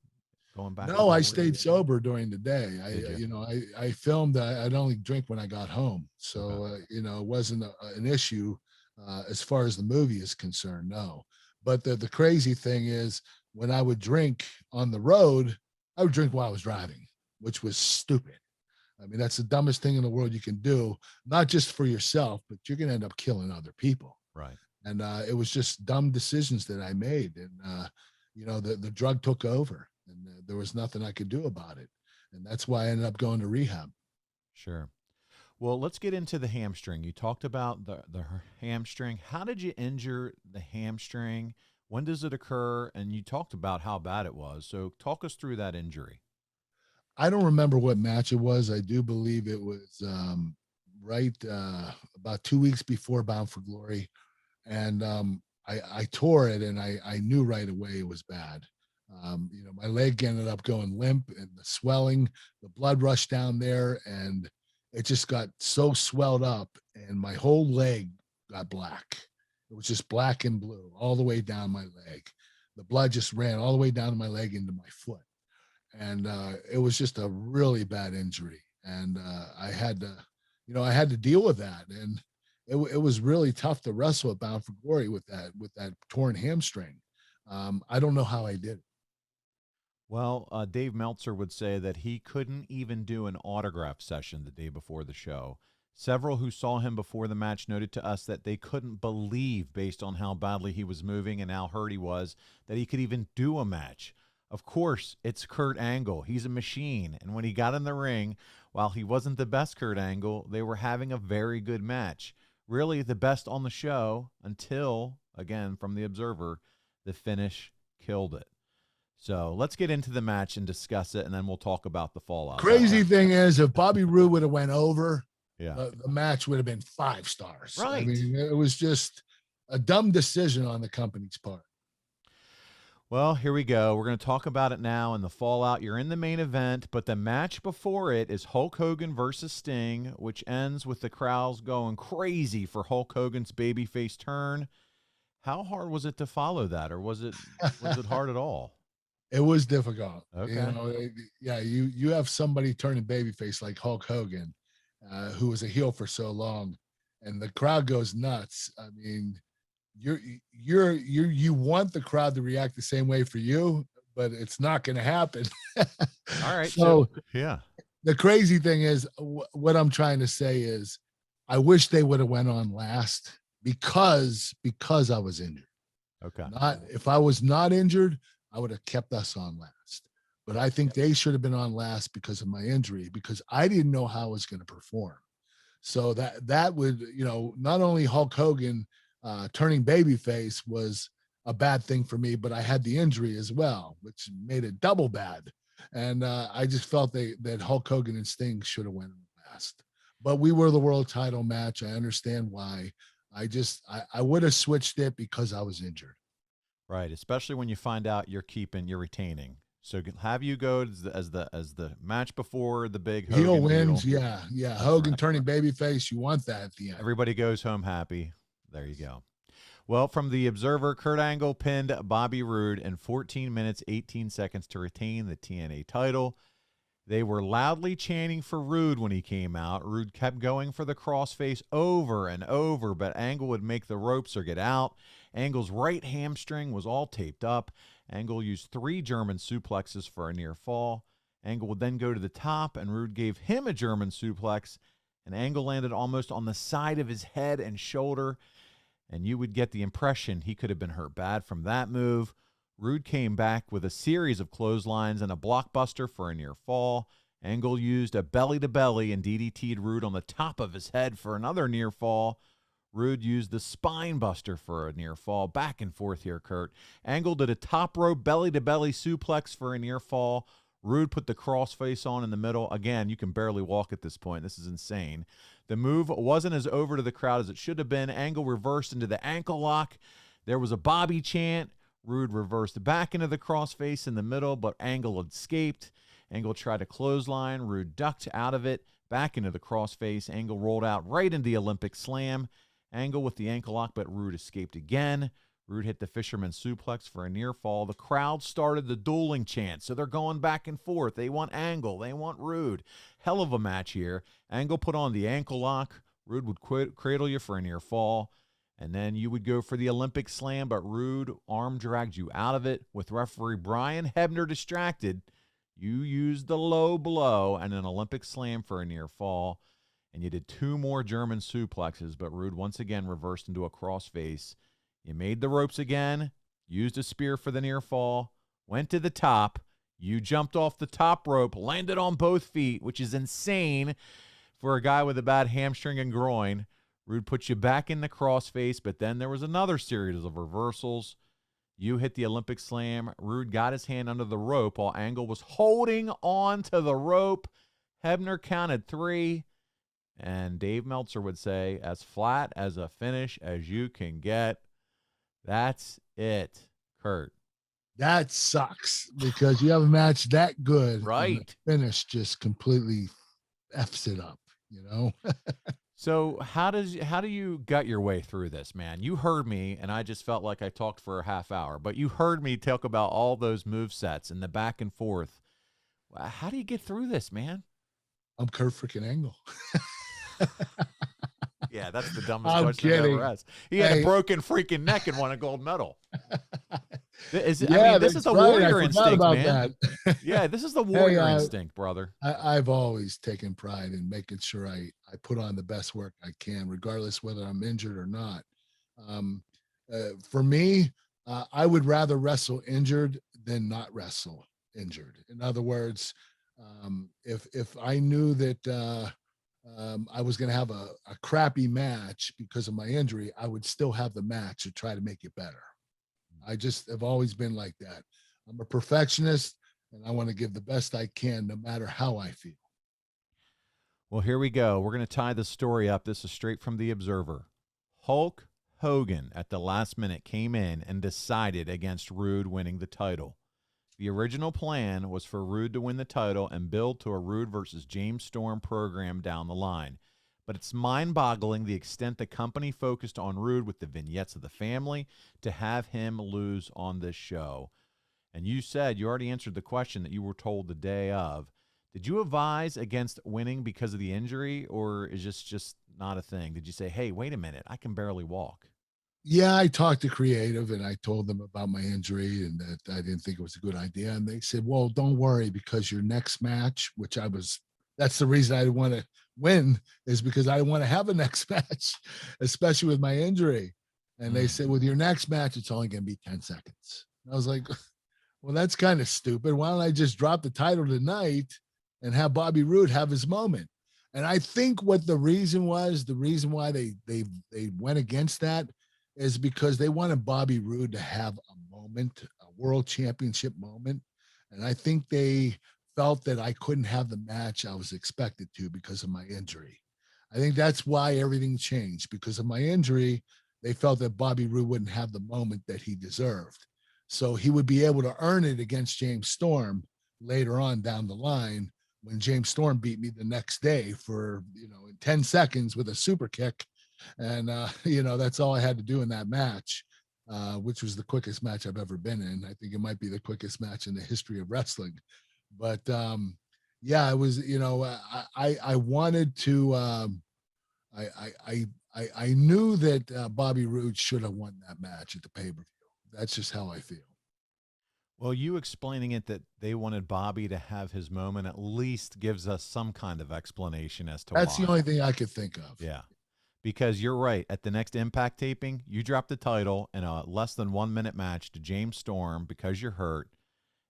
Going back? No, I stayed sober during the day. I filmed, I'd only drink when I got home. So, it wasn't an issue as far as the movie is concerned, no. But the crazy thing is when I would drink on the road, I would drink while I was driving, which was stupid. I mean, that's the dumbest thing in the world you can do, not just for yourself, but you're going to end up killing other people. Right. And it was just dumb decisions that I made. And, the drug took over, and there was nothing I could do about it. And that's why I ended up going to rehab. Sure. Well, let's get into the hamstring. You talked about the hamstring. How did you injure the hamstring? When does it occur? And you talked about how bad it was. So talk us through that injury. I don't remember what match it was. I do believe it was about 2 weeks before Bound for Glory. And I tore it, and I knew right away it was bad. My leg ended up going limp, and the swelling, the blood rushed down there, and it just got so swelled up, and my whole leg got black. It was just black and blue all the way down my leg. The blood just ran all the way down to my leg into my foot. And it was just a really bad injury. And I had to deal with that. And it was really tough to wrestle at Bound for Glory with that torn hamstring. I don't know how I did it. Well, Dave Meltzer would say that he couldn't even do an autograph session the day before the show. Several who saw him before the match noted to us that they couldn't believe, based on how badly he was moving and how hurt he was, that he could even do a match. Of course, it's Kurt Angle. He's a machine. And when he got in the ring, while he wasn't the best Kurt Angle, they were having a very good match. Really the best on the show until, again, from the Observer, the finish killed it. So let's get into the match and discuss it, and then we'll talk about the fallout. Crazy thing is, if Bobby Roode would have went over, yeah, the match would have been 5 stars. Right. I mean, it was just a dumb decision on the company's part. Well, here we go. We're going to talk about it now in the fallout. You're in the main event, but the match before it is Hulk Hogan versus Sting, which ends with the crowds going crazy for Hulk Hogan's babyface turn. How hard was it to follow that, or was it hard at all? It was difficult. Okay. You have somebody turning babyface like Hulk Hogan, who was a heel for so long, and the crowd goes nuts. I mean, you want the crowd to react the same way for you, but it's not going to happen. All right. So yeah. The crazy thing is, what I'm trying to say is, I wish they would have went on last because I was injured. Okay. If I was not injured, I would have kept us on last. But I think they should have been on last because of my injury, because I didn't know how I was going to perform. So that would, not only Hulk Hogan turning babyface was a bad thing for me, but I had the injury as well, which made it double bad. And I just felt that Hulk Hogan and Sting should have went last. But we were the world title match. I understand why. I would have switched it because I was injured. Right, especially when you find out you're retaining. So have you go as the match before the big Hogan heel wins. Heel. Yeah. Hogan turning babyface. You want that at the end. Everybody goes home happy. There you go. Well, from the Observer, Kurt Angle pinned Bobby Roode in 14 minutes, 18 seconds to retain the TNA title. They were loudly chanting for Roode when he came out. Roode kept going for the crossface over and over, but Angle would make the ropes or get out. Angle's right hamstring was all taped up. Angle used 3 German suplexes for a near fall. Angle would then go to the top, and Roode gave him a German suplex, and Angle landed almost on the side of his head and shoulder, and you would get the impression he could have been hurt bad from that move. Roode came back with a series of clotheslines and a blockbuster for a near fall. Angle used a belly-to-belly and DDT'd Roode on the top of his head for another near fall. Roode used the spine buster for a near fall. Back and forth here, Kurt. Angle did a top rope belly-to-belly suplex for a near fall. Roode put the crossface on in the middle. Again, you can barely walk at this point. This is insane. The move wasn't as over to the crowd as it should have been. Angle reversed into the ankle lock. There was a Bobby chant. Roode reversed back into the crossface in the middle, but Angle escaped. Angle tried a clothesline. Roode ducked out of it, back into the crossface. Angle rolled out right into the Olympic slam. Angle with the ankle lock, but Roode escaped again. Roode hit the fisherman suplex for a near fall. The crowd started the dueling chant, so they're going back and forth. They want Angle. They want Roode. Hell of a match here. Angle put on the ankle lock. Roode would cradle you for a near fall. And then you would go for the Olympic slam, but Roode arm dragged you out of it. With referee Brian Hebner distracted, You used the low blow and an Olympic slam for a near fall, and you did 2 more German suplexes, but Roode once again reversed into a crossface. You made the ropes again, used a spear for the near fall, went to the top. You jumped off the top rope, landed on both feet, which is insane for a guy with a bad hamstring and groin. Roode put you back in the crossface, but then there was another series of reversals. You hit the Olympic slam. Roode got his hand under the rope while Angle was holding on to the rope. Hebner counted 3, and Dave Meltzer would say, as flat as a finish as you can get. That's it, Kurt. That sucks because you have a match that good. Right. And the finish just completely F's it up, you know? So how do you gut your way through this, man? You heard me, and I just felt like I talked for a half hour, but you heard me talk about all those move sets and the back and forth. How do you get through this, man? I'm Kurt freaking Angle. Yeah, that's the dumbest I'm question I've kidding. ever asked. He had a broken freaking neck and won a gold medal. This is the that's right. warrior I forgot instinct, about man. that. Yeah, this is the warrior instinct, brother. I've always taken pride in making sure I put on the best work I can, regardless whether I'm injured or not. For me, I would rather wrestle injured than not wrestle injured. In other words, if I knew that I was going to have a crappy match because of my injury, I would still have the match to try to make it better. I just have always been like that. I'm a perfectionist, and I want to give the best I can no matter how I feel. Well, here we go. We're going to tie the story up. This is straight from The Observer. Hulk Hogan at the last minute came in and decided against Roode winning the title. The original plan was for Roode to win the title and build to a Roode versus James Storm program down the line. But it's mind-boggling the extent the company focused on Roode with the vignettes of the family to have him lose on this show. And you said, you already answered the question that you were told the day of. Did you advise against winning because of the injury, or is this just not a thing? Did you say, hey, wait a minute, I can barely walk? Yeah, I talked to creative and I told them about my injury and that I didn't think it was a good idea. And they said, well, don't worry, because your next match, that's the reason I want to win, is because I want to have a next match, especially with my injury. And they said, with your next match, it's only going to be 10 seconds. And I was like, well, that's kind of stupid. Why don't I just drop the title tonight and have Bobby Roode have his moment? And I think what the reason why they went against that is because they wanted Bobby Roode to have a moment, a world championship moment. And I think they felt that I couldn't have the match I was expected to because of my injury. I think that's why everything changed. Because of my injury, they felt that Bobby Roode wouldn't have the moment that he deserved. So he would be able to earn it against James Storm later on down the line when James Storm beat me the next day for, in 10 seconds with a super kick. And, that's all I had to do in that match, which was the quickest match I've ever been in. I think it might be the quickest match in the history of wrestling. But, it was, I wanted to, I knew that Bobby Roode should have won that match at the pay-per-view. That's just how I feel. Well, you explaining it that they wanted Bobby to have his moment at least gives us some kind of explanation as to why. That's the only thing I could think of. Yeah. Because you're right. At the next Impact taping, you dropped the title in a less than 1 minute match to James Storm because you're hurt.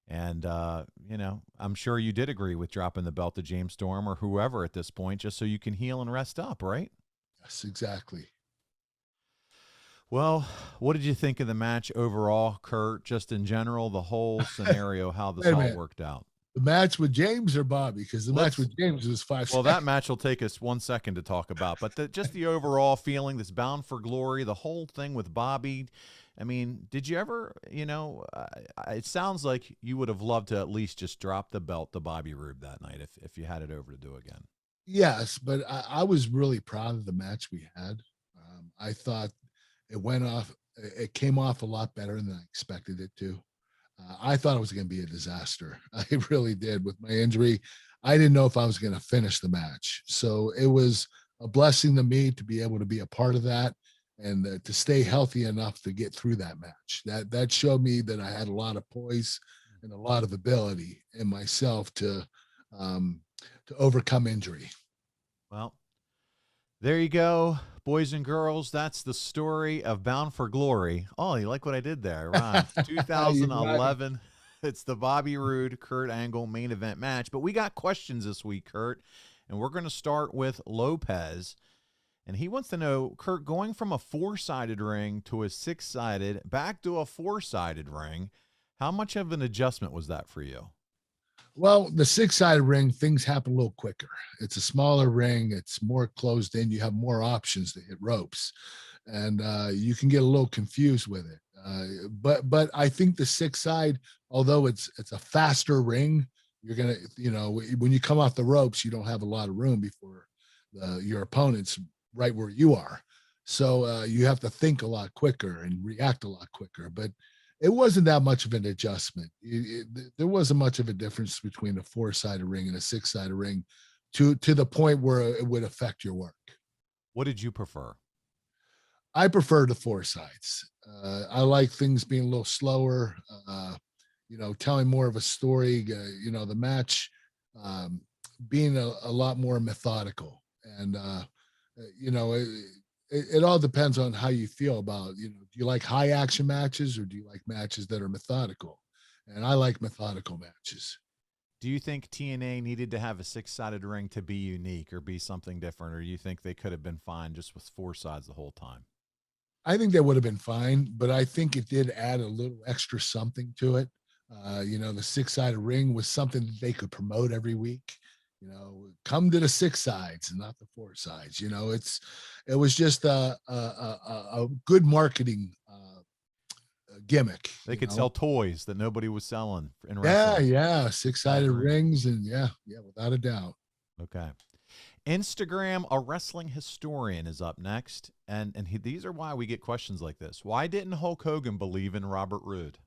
And, I'm sure you did agree with dropping the belt to James Storm or whoever at this point, just so you can heal and rest up, right? Yes, exactly. Well, what did you think of the match overall, Kurt? Just in general, the whole scenario, how this all worked out? The match with James or Bobby? Because the match with James was 5 seconds. Well, that match will take us 1 second to talk about. But just the overall feeling, this Bound for Glory, the whole thing with Bobby. I mean, did you ever, it sounds like you would have loved to at least just drop the belt to Bobby Roode that night if you had it over to do again. Yes, but I was really proud of the match we had. I thought it came off a lot better than I expected it to. I thought it was going to be a disaster. I really did. With my injury, I didn't know if I was going to finish the match. So it was a blessing to me to be able to be a part of that and to stay healthy enough to get through that match. That showed me that I had a lot of poise. and a lot of ability in myself to overcome injury. Well, there you go, boys and girls. That's the story of Bound for Glory. Oh, you like what I did there? Right. 2011. It's the Bobby Roode, Kurt Angle main event match. But we got questions this week, Kurt, and we're going to start with Lopez. And he wants to know, Kurt, going from a 4-sided ring to a 6-sided, back to a 4-sided ring, how much of an adjustment was that for you? Well, the 6-sided ring, things happen a little quicker. It's a smaller ring. It's more closed in. You have more options to hit ropes, and you can get a little confused with it. But I think the 6-side, although it's a faster ring, you're going to, when you come off the ropes, you don't have a lot of room before your opponent's right where you are. So you have to think a lot quicker and react a lot quicker. But it wasn't that much of an adjustment. There wasn't much of a difference between a 4-sided ring and a 6-sided ring to the point where it would affect your work. What did you prefer? I prefer the 4 sides. I like things being a little slower, telling more of a story, the match being a lot more methodical. And, it all depends on how you feel about, do you like high action matches or do you like matches that are methodical? And I like methodical matches. Do you think TNA needed to have a 6-sided ring to be unique or be something different? Or do you think they could have been fine just with 4 sides the whole time? I think that would have been fine, but I think it did add a little extra something to it. The 6-sided ring was something that they could promote every week. Come to the 6 sides and not the 4 sides. It was just a good marketing gimmick. They could sell toys that nobody was selling in wrestling. Yeah, 6-sided rings, and yeah, without a doubt. Okay. Instagram, a wrestling historian, is up next, and these are why we get questions like this. Why didn't Hulk Hogan believe in Robert Roode?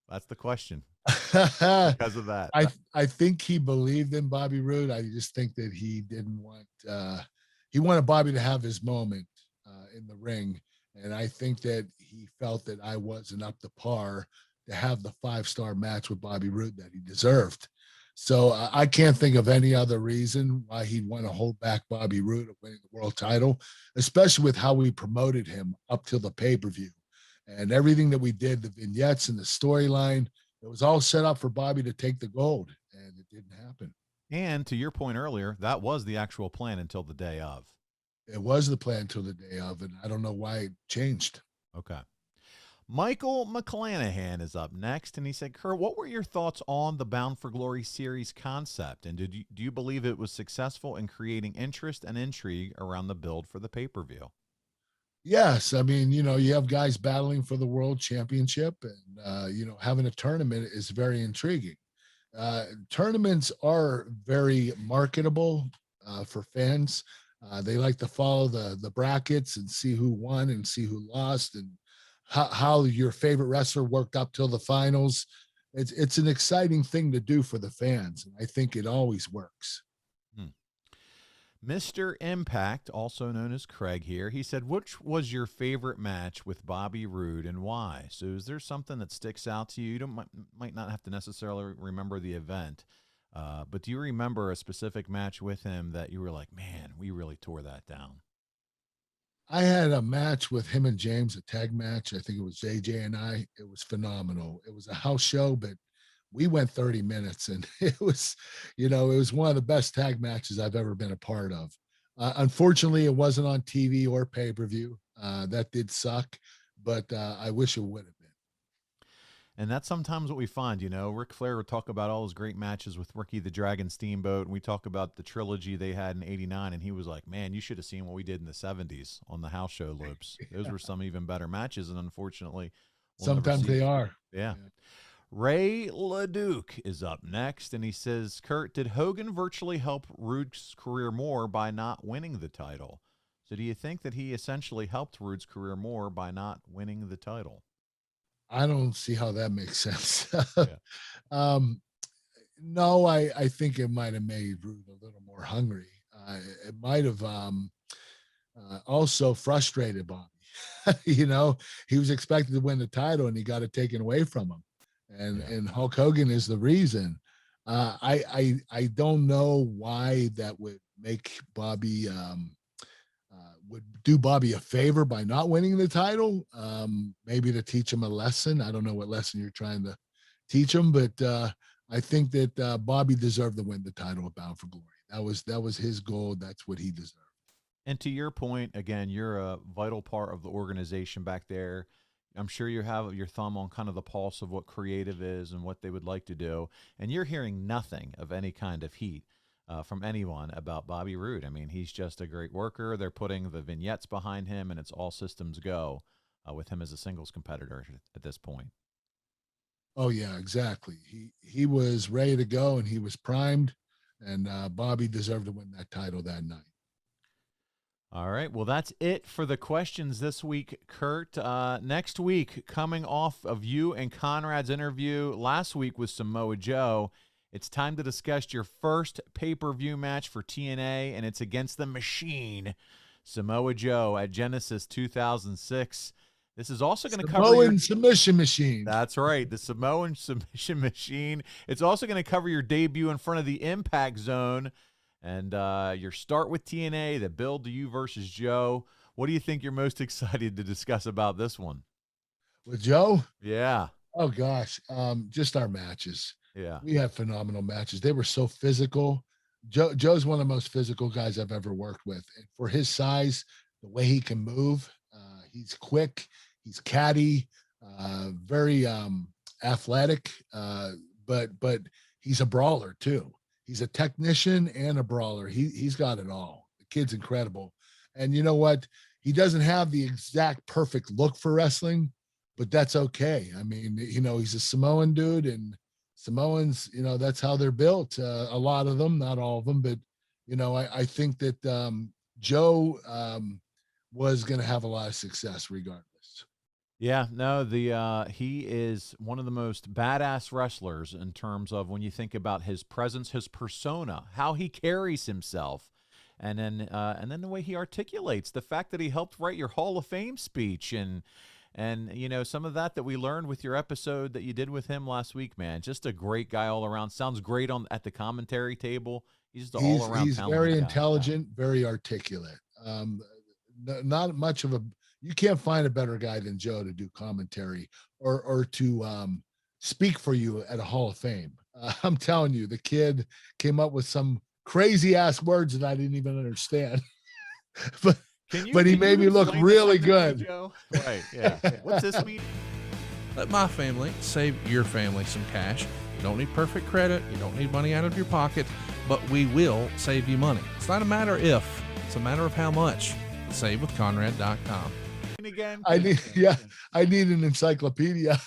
That's the question. Because of that. I think he believed in Bobby Roode. I just think that he didn't want he wanted Bobby to have his moment in the ring, and I think that he felt that I wasn't up to par to have the 5-star match with Bobby Roode that he deserved. So I can't think of any other reason why he'd want to hold back Bobby Roode of winning the world title, especially with how we promoted him up till the pay-per-view and everything that we did, the vignettes and the storyline. It was all set up for Bobby to take the gold, and it didn't happen. And to your point earlier, that was the actual plan until the day of. It was the plan until the day of, and I don't know why it changed. Okay. Michael McClanahan is up next, and he said, Kurt, what were your thoughts on the Bound for Glory series concept, and do you believe it was successful in creating interest and intrigue around the build for the pay-per-view? Yes. I mean, you have guys battling for the world championship, and, having a tournament is very intriguing. Tournaments are very marketable for fans. They like to follow the brackets and see who won and see who lost and how your favorite wrestler worked up till the finals. It's an exciting thing to do for the fans, and I think it always works. Mr. Impact, also known as Craig here, he said, which was your favorite match with Bobby Roode and why? So is there something that sticks out to you? You might not have to necessarily remember the event, but do you remember a specific match with him that you were like, man, we really tore that down? I had a match with him and James, a tag match. I think it was JJ and I. It was phenomenal. It was a house show, but we went 30 minutes, and it was one of the best tag matches I've ever been a part of. Unfortunately, it wasn't on TV or pay-per-view. That did suck, but I wish it would have been. And that's sometimes what we find, Ric Flair would talk about all his great matches with Ricky the Dragon Steamboat, and we talk about the trilogy they had in '89, and he was like, man, you should have seen what we did in the 70s on the house show loops. Those were some even better matches, and unfortunately, sometimes they are. Yeah. Ray LeDuc is up next, and he says, Kurt, did Hogan virtually help Roode's career more by not winning the title? So do you think that he essentially helped Roode's career more by not winning the title? I don't see how that makes sense. Yeah. No, I think it might have made Roode a little more hungry. It might have also frustrated Bobby. He was expected to win the title, and he got it taken away from him. and Hulk Hogan is the reason. I don't know why that would make Bobby would do Bobby a favor by not winning the title. Maybe to teach him a lesson. I don't know what lesson you're trying to teach him, but I think that Bobby deserved to win the of Bound for Glory. That was his goal. That's what he deserved. And to your point, again, you're a vital part of the organization back there. I'm sure you have your thumb on kind of the pulse of what creative is and what they would like to do. And you're hearing nothing of any kind of heat from anyone about Bobby Roode. I mean, he's just a great worker. They're putting the vignettes behind him, and it's all systems go with him as a singles competitor at this point. Oh, yeah, exactly. He was ready to go, and he was primed, and Bobby deserved to win that title that night. All right. Well, that's it for the questions this week, Kurt. Next week, coming off of you and Conrad's interview last week with Samoa Joe, it's time to discuss your first pay-per-view match for TNA, and it's against the Machine, Samoa Joe, at Genesis 2006. This is also going to cover Samoan Submission Machine. That's right, the Samoan Submission Machine. It's also going to cover your debut in front of the Impact Zone. And your start with TNA, the build to you versus Joe. What do you think you're most excited to discuss about this one? With Joe? Yeah. Oh, gosh. Just our matches. Yeah. We had phenomenal matches. They were so physical. Joe's one of the most physical guys I've ever worked with. And for his size, the way he can move, he's quick, he's catty, very athletic, but he's a brawler too. He's a technician and a brawler. He's got it all. The kid's incredible. And you know what? He doesn't have the exact perfect look for wrestling, but that's okay. I mean, he's a Samoan dude, and Samoans, that's how they're built. A lot of them, not all of them, but I think that Joe was going to have a lot of success regardless. Yeah, no, he is one of the most badass wrestlers in terms of when you think about his presence, his persona, how he carries himself, and then the way he articulates, the fact that he helped write your Hall of Fame speech, and some of that we learned with your episode that you did with him last week, man. Just a great guy all around. Sounds great at the commentary table. He's just all around. He's very intelligent, very articulate. Not much of a. You can't find a better guy than Joe to do commentary or to speak for you at a Hall of Fame. I'm telling you, the kid came up with some crazy ass words that I didn't even understand, but he made me look really good. Joe? Right? Yeah. What's this mean? Let my family save your family some cash. You don't need perfect credit. You don't need money out of your pocket, but we will save you money. It's not a matter if, it's a matter of how much. SaveWithConrad.com. Again, I need an encyclopedia.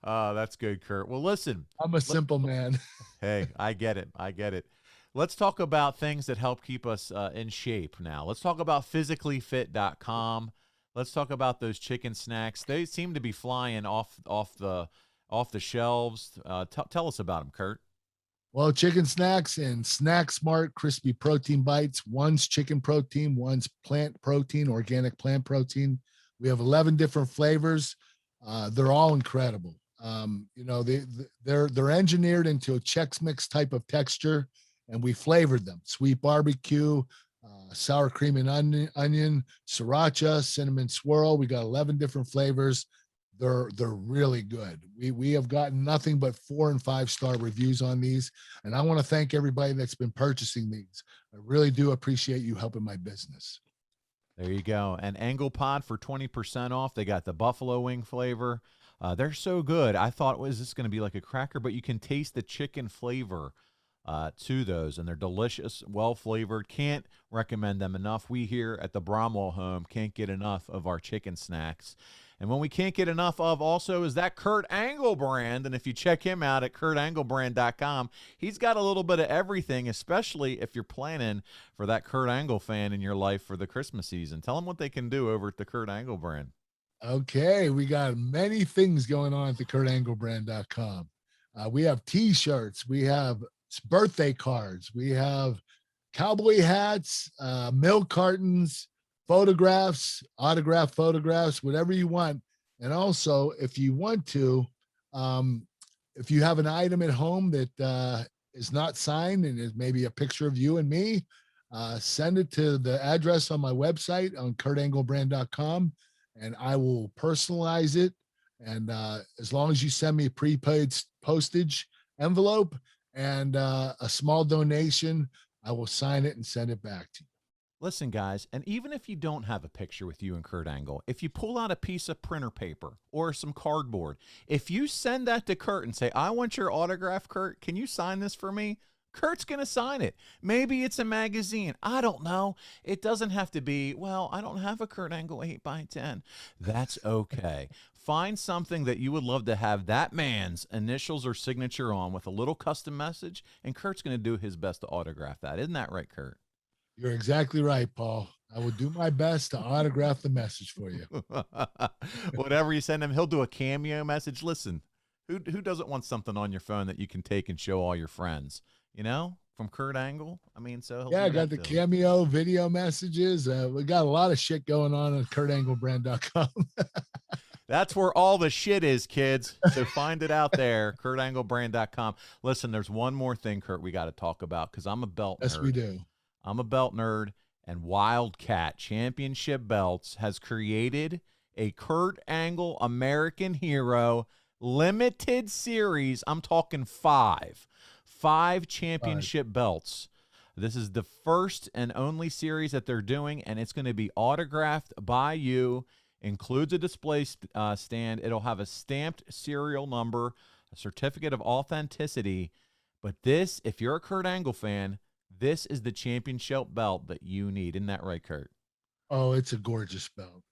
That's good, Kurt. Well, listen, I'm a simple man. Hey, I get it. Let's talk about things that help keep us in shape now. Let's talk about physicallyfit.com. Let's talk about those chicken snacks. They seem to be flying off the shelves. Tell us about them, Kurt. Well, chicken snacks and Snack Smart crispy protein bites. One's chicken protein, one's plant protein, organic plant protein. We have 11 different flavors. They're all incredible. They're engineered into a Chex Mix type of texture, and we flavored them: sweet barbecue, sour cream and onion, sriracha, cinnamon swirl. We got 11 different flavors. They're really good. We have gotten nothing but 4- and 5-star reviews on these, and I want to thank everybody that's been purchasing these. I really do appreciate you helping my business. There you go. And Angle Pod for 20% off. They got the buffalo wing flavor. They're so good. I thought, was this going to be like a cracker? But you can taste the chicken flavor to those, and they're delicious, well flavored. Can't recommend them enough. We here at the Bromwell home can't get enough of our chicken snacks. And when we can't get enough of also is that Kurt Angle brand. And if you check him out at kurtanglebrand.com, he's got a little bit of everything, especially if you're planning for that Kurt Angle fan in your life for the Christmas season. Tell them what they can do over at the Kurt Angle brand. Okay, we got many things going on at the kurtanglebrand.com. We have T-shirts, we have birthday cards, we have cowboy hats, milk cartons, photographs, autographed photographs, whatever you want. And also, if you want to, if you have an item at home that is not signed and is maybe a picture of you and me, send it to the address on my website on kurtanglebrand.com, and I will personalize it. And as long as you send me a prepaid postage envelope and a small donation, I will sign it and send it back to you. Listen, guys, and even if you don't have a picture with you and Kurt Angle, if you pull out a piece of printer paper or some cardboard, if you send that to Kurt and say, I want your autograph, Kurt, can you sign this for me? Kurt's going to sign it. Maybe it's a magazine. I don't know. It doesn't have to be, well, I don't have a Kurt Angle 8x10. That's okay. Find something that you would love to have that man's initials or signature on with a little custom message, and Kurt's going to do his best to autograph that. Isn't that right, Kurt? You're exactly right, Paul. I will do my best to autograph the message for you. Whatever you send him, he'll do a cameo message. Listen, who doesn't want something on your phone that you can take and show all your friends? You know, from Kurt Angle. I mean, so yeah, I got the cameo video messages. We got a lot of shit going on kurtanglebrand.com. That's where all the shit is, kids. So find it out there, kurtanglebrand.com. Listen, there's one more thing, Kurt, we got to talk about because I'm a belt nerd. Yes, we do. I'm a belt nerd, and Wildcat Championship Belts has created a Kurt Angle American Hero limited series. I'm talking five championship belts. This is the first and only series that they're doing, and it's going to be autographed by you. Includes a display stand. It'll have a stamped serial number, a certificate of authenticity. But this, if you're a Kurt Angle fan, this is the championship belt that you need. Isn't that right, Kurt? Oh, it's a gorgeous belt.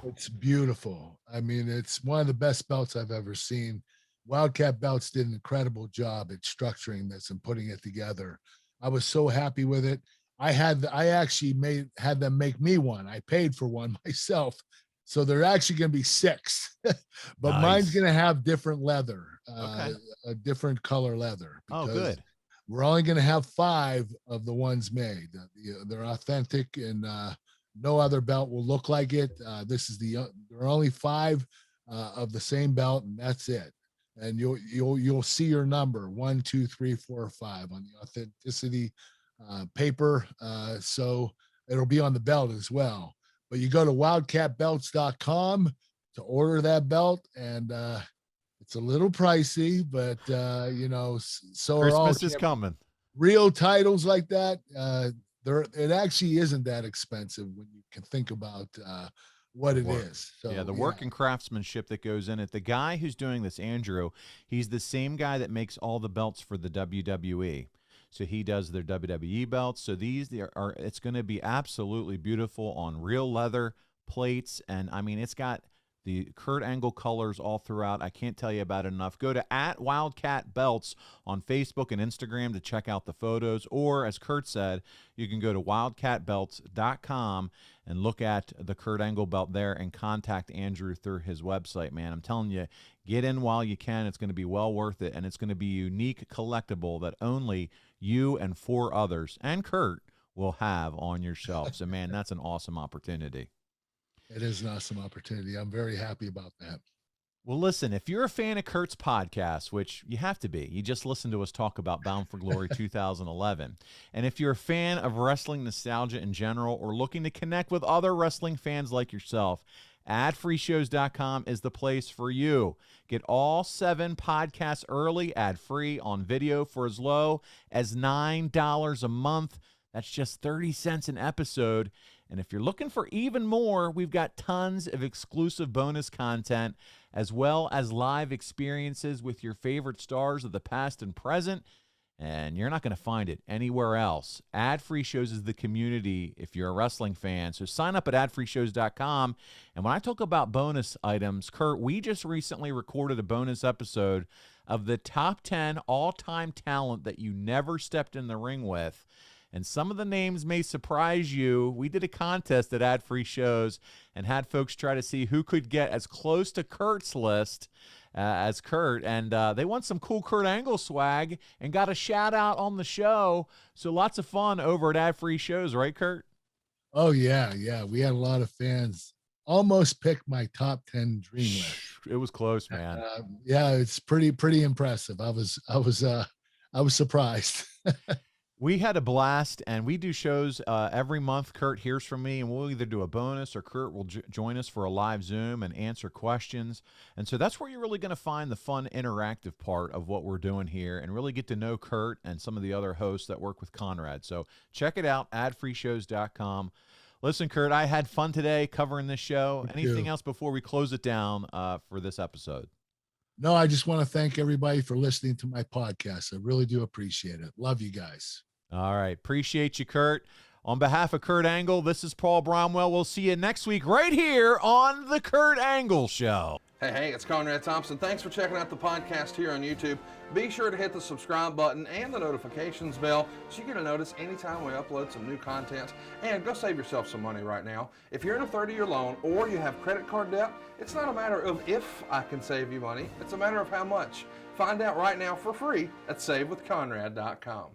It's beautiful. I mean, it's one of the best belts I've ever seen. Wildcat Belts did an incredible job at structuring this and putting it together. I was so happy with it. I actually had them make me one. I paid for one myself. So they're actually going to be 6, but nice. Mine's going to have different leather, Okay. A different color leather. Oh, good. We're only going to have 5 of the ones made. They're authentic, and no other belt will look like it. This is there are only 5 of the same belt, and that's it. And you'll see your number 1, 2, 3, 4, 5 on the authenticity paper. So it'll be on the belt as well. But you go to wildcatbelts.com to order that belt, and it's a little pricey, but so Christmas is coming. Real titles like that, it actually isn't that expensive when you can think about what it is. So, yeah, the work and craftsmanship that goes in it. The guy who's doing this, Andrew, he's the same guy that makes all the belts for the WWE. So he does their WWE belts. So it's going to be absolutely beautiful on real leather plates. And I mean, it's got the Kurt Angle colors all throughout. I can't tell you about it enough. Go to @WildcatBelts on Facebook and Instagram to check out the photos. Or, as Kurt said, you can go to wildcatbelts.com and look at the Kurt Angle belt there and contact Andrew through his website, man. I'm telling you, get in while you can. It's going to be well worth it, and it's going to be a unique collectible that only you and 4 others and Kurt will have on your shelf. So, man, that's an awesome opportunity. It is an awesome opportunity. I'm very happy about that. Well, listen, if you're a fan of Kurt's podcast, which you have to be, you just listened to us talk about Bound for Glory 2011. And if you're a fan of wrestling nostalgia in general or looking to connect with other wrestling fans like yourself, adfreeshows.com is the place for you. Get all 7 podcasts early, ad-free on video for as low as $9 a month. That's just 30 cents an episode. And if you're looking for even more, we've got tons of exclusive bonus content, as well as live experiences with your favorite stars of the past and present. And you're not going to find it anywhere else. Ad-free shows is the community if you're a wrestling fan. So sign up at adfreeshows.com. And when I talk about bonus items, Kurt, we just recently recorded a bonus episode of the top 10 all-time talent that you never stepped in the ring with. And some of the names may surprise you. We did a contest at Ad Free Shows and had folks try to see who could get as close to Kurt's list as Kurt. And they won some cool Kurt Angle swag and got a shout out on the show. So lots of fun over at Ad Free Shows, right, Kurt? Oh, yeah. Yeah. We had a lot of fans almost picked my top 10 dream list. It was close, man. Yeah, it's pretty impressive. I was surprised. We had a blast, and we do shows every month. Kurt hears from me, and we'll either do a bonus or Kurt will join us for a live Zoom and answer questions. And so that's where you're really going to find the fun, interactive part of what we're doing here and really get to know Kurt and some of the other hosts that work with Conrad. So check it out, adfreeshows.com. Listen, Kurt, I had fun today covering this show. Anything else before we close it down for this episode? No, I just want to thank everybody for listening to my podcast. I really do appreciate it. Love you guys. All right. Appreciate you, Kurt. On behalf of Kurt Angle, this is Paul Bromwell. We'll see you next week right here on The Kurt Angle Show. Hey, it's Conrad Thompson. Thanks for checking out the podcast here on YouTube. Be sure to hit the subscribe button and the notifications bell so you get a notice anytime we upload some new content. And go save yourself some money right now. If you're in a 30-year loan or you have credit card debt, it's not a matter of if I can save you money. It's a matter of how much. Find out right now for free at SaveWithConrad.com.